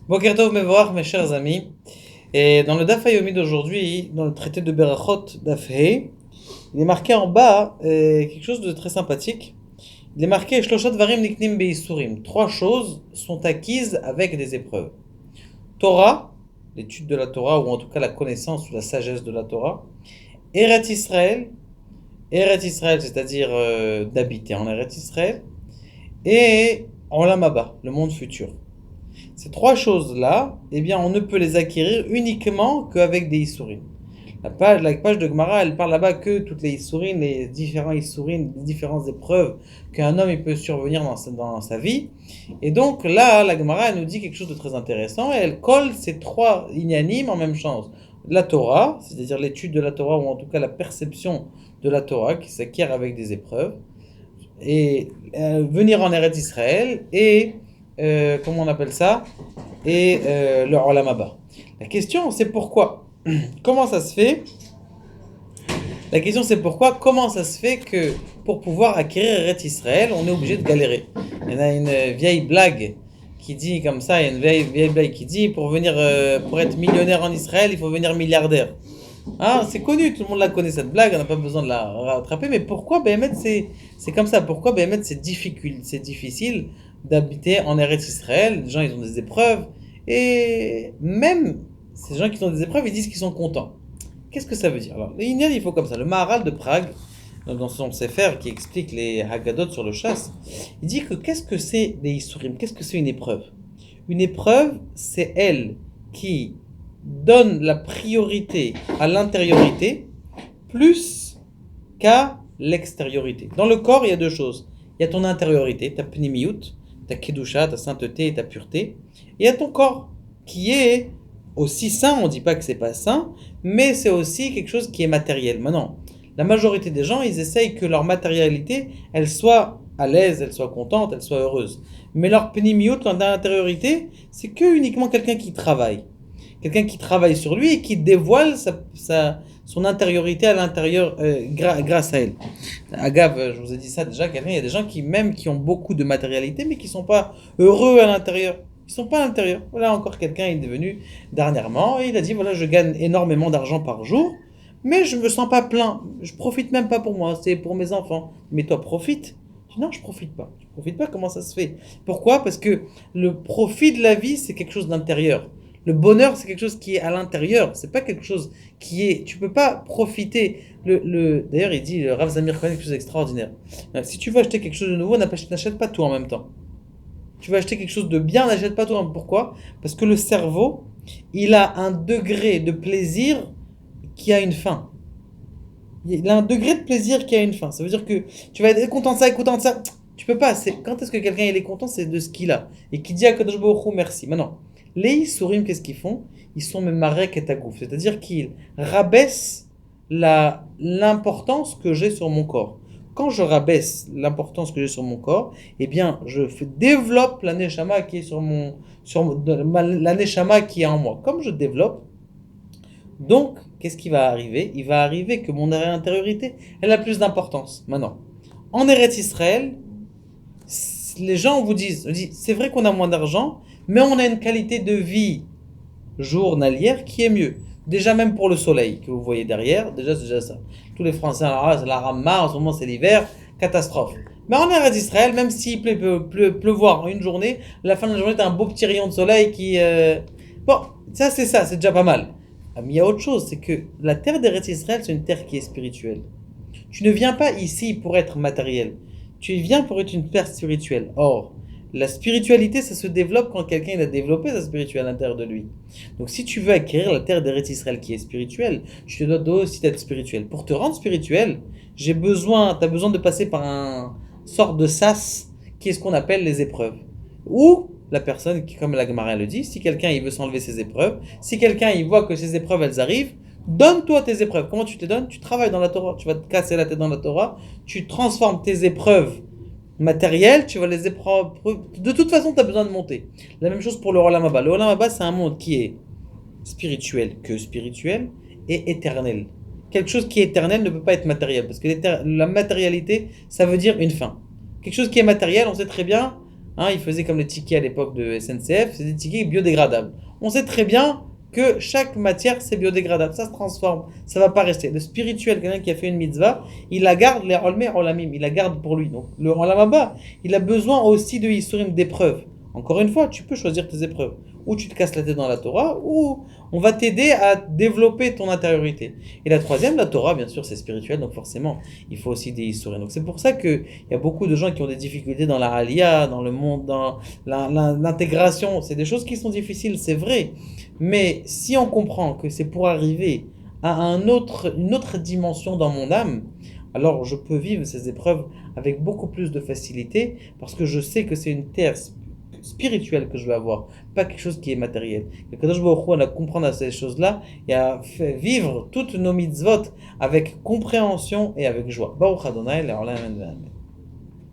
Boker Tov Mevorach, mes chers amis. Et dans le Daf Yomi d'aujourd'hui, dans le traité de Berachot Daf Hei, il est marqué en bas quelque chose de très sympathique. Il est marqué Shloshat Varim Niknim Beisurim. Trois choses sont acquises avec des épreuves. Torah, l'étude de la Torah, ou en tout cas la connaissance ou la sagesse de la Torah. Eret Israël, c'est-à-dire d'habiter en Eret Israël. Et Olam Haba, le monde futur. Ces trois choses-là, eh bien, on ne peut les acquérir uniquement qu'avec des Issourim. La page de Gemara, elle parle là-bas que toutes les Issourim, les différents Issourim, les différentes épreuves qu'un homme il peut survenir dans sa vie. Et donc là, la Gemara, elle nous dit quelque chose de très intéressant et elle colle ces trois inyanim en même chose. La Torah, c'est-à-dire l'étude de la Torah ou en tout cas la perception de la Torah qui s'acquiert avec des épreuves, et venir en Eretz Israël et comment on appelle ça, et le Olam Haba. La question c'est pourquoi. Comment ça se fait? La question c'est pourquoi. Comment ça se fait que pour pouvoir acquérir Eretz Israël, on est obligé de galérer? Il y en a une vieille blague qui dit comme ça, il y a une vieille blague qui dit pour être millionnaire en Israël, il faut devenir milliardaire. Hein, c'est connu, tout le monde la connaît cette blague, on n'a pas besoin de la rattraper. Mais pourquoi Béhémet c'est comme ça? Pourquoi Béhémet c'est difficile d'habiter en Eretz Israël? Les gens ils ont des épreuves et même ces gens qui ont des épreuves ils disent qu'ils sont contents. Qu'est-ce que ça veut dire? Alors, il faut comme ça. Le Maharal de Prague, dans son Sefer qui explique les Haggadot sur le chasse, il dit que qu'est-ce que c'est des Isurim? Qu'est-ce que c'est une épreuve? Une épreuve, c'est elle qui donne la priorité à l'intériorité plus qu'à l'extériorité. Dans le corps, il y a deux choses. Il y a ton intériorité, ta pnimiyut, ta kedusha, ta sainteté et ta pureté. Et il y a ton corps qui est aussi saint, on ne dit pas que c'est pas saint, mais c'est aussi quelque chose qui est matériel. Maintenant, la majorité des gens, ils essayent que leur matérialité, elle soit à l'aise, elle soit contente, elle soit heureuse. Mais leur pnimiyut, leur intériorité, c'est que uniquement quelqu'un qui travaille. Quelqu'un qui travaille sur lui et qui dévoile son intériorité à l'intérieur grâce à elle. Agave, je vous ai dit ça déjà, il y a des gens qui ont beaucoup de matérialité mais qui ne sont pas heureux à l'intérieur. Ils ne sont pas à l'intérieur. Voilà encore quelqu'un est devenu dernièrement et il a dit voilà je gagne énormément d'argent par jour mais je ne me sens pas plein. Je profite même pas pour moi, c'est pour mes enfants. Mais toi profite. Je dis, non, je profite pas. Je profite pas, comment ça se fait? Pourquoi? Parce que le profit de la vie, c'est quelque chose d'intérieur. Le bonheur, c'est quelque chose qui est à l'intérieur. C'est pas quelque chose qui est. Tu peux pas profiter. D'ailleurs, il dit, le Rav Zamir connaît quelque chose d'extraordinaire. Si tu veux acheter quelque chose de nouveau, n'achète pas tout en même temps. Tu veux acheter quelque chose de bien, n'achète pas tout en même temps. Pourquoi? Parce que le cerveau, il a un degré de plaisir qui a une fin. Il a un degré de plaisir qui a une fin. Ça veut dire que tu vas être content de ça, content de ça. Tu peux pas. Quand est-ce que quelqu'un il est content? C'est de ce qu'il a. Et qui dit à Kadosh Baruch Hu merci. Maintenant, les Issourim, qu'est-ce qu'ils font? Ils sont memarek et tagouf. C'est-à-dire qu'ils rabaissent l'importance que j'ai sur mon corps. Quand je rabaisse l'importance que j'ai sur mon corps, eh bien, développe la neshama qui est la neshama qui est en moi. Comme je développe, donc, qu'est-ce qui va arriver? Il va arriver que mon intériorité, elle a plus d'importance. Maintenant, en Eretz Israël, les gens vous disent, c'est vrai qu'on a moins d'argent, mais on a une qualité de vie journalière qui est mieux. Déjà même pour le soleil que vous voyez derrière, déjà c'est déjà ça. Tous les Français, c'est la rama, en ce moment c'est l'hiver, catastrophe. Mais en Eretz Israël, même s'il pleuvoir une journée, à la fin de la journée, tu as un beau petit rayon de soleil qui... Bon, c'est déjà pas mal. Mais il y a autre chose, c'est que la terre d'Eretz Israël, c'est une terre qui est spirituelle. Tu ne viens pas ici pour être matériel. Tu viens pour être une terre spirituelle. Or, la spiritualité, ça se développe quand quelqu'un il a développé sa spiritualité à l'intérieur de lui. Donc, si tu veux acquérir la terre d'Eretz Israël qui est spirituelle, tu te dois aussi d'être spirituel. Pour te rendre spirituel, tu as besoin de passer par un sorte de sas qui est ce qu'on appelle les épreuves. Ou la personne qui, comme la Gemara le dit, si quelqu'un il veut s'enlever ses épreuves, si quelqu'un il voit que ses épreuves elles arrivent, donne-toi tes épreuves. Comment tu te donnes? Tu travailles dans la Torah, tu vas te casser la tête dans la Torah, tu transformes tes épreuves matérielles, tu vas les épreuves. De toute façon, tu as besoin de monter. La même chose pour le Olam Haba. Le Olam Haba, c'est un monde qui est spirituel et éternel. Quelque chose qui est éternel ne peut pas être matériel parce que la matérialité, ça veut dire une fin. Quelque chose qui est matériel, on sait très bien. Hein, ils faisaient comme les tickets à l'époque de SNCF, c'est des tickets biodégradables. On sait très bien que chaque matière c'est biodégradable, ça se transforme, ça va pas rester. Le spirituel, quelqu'un qui a fait une mitzvah, il la garde, les olmé olamim, il la garde pour lui. Donc le olamaba, il a besoin aussi de isurim, d'épreuves. Encore une fois, tu peux choisir tes épreuves. Ou tu te casses la tête dans la Torah, ou on va t'aider à développer ton intériorité. Et la troisième, la Torah, bien sûr, c'est spirituel, donc forcément, il faut aussi des isurim. Donc c'est pour ça qu'il y a beaucoup de gens qui ont des difficultés dans la aliyah, dans le monde, dans l'intégration. C'est des choses qui sont difficiles, c'est vrai. Mais si on comprend que c'est pour arriver à une autre dimension dans mon âme, alors je peux vivre ces épreuves avec beaucoup plus de facilité parce que je sais que c'est une terre spirituelle que je vais avoir, pas quelque chose qui est matériel. Que Kadosh Baruch Hu, on a comprendre à ces choses-là et à faire vivre toutes nos mitzvot avec compréhension et avec joie. Baruch Adonai, Le'olam Amen.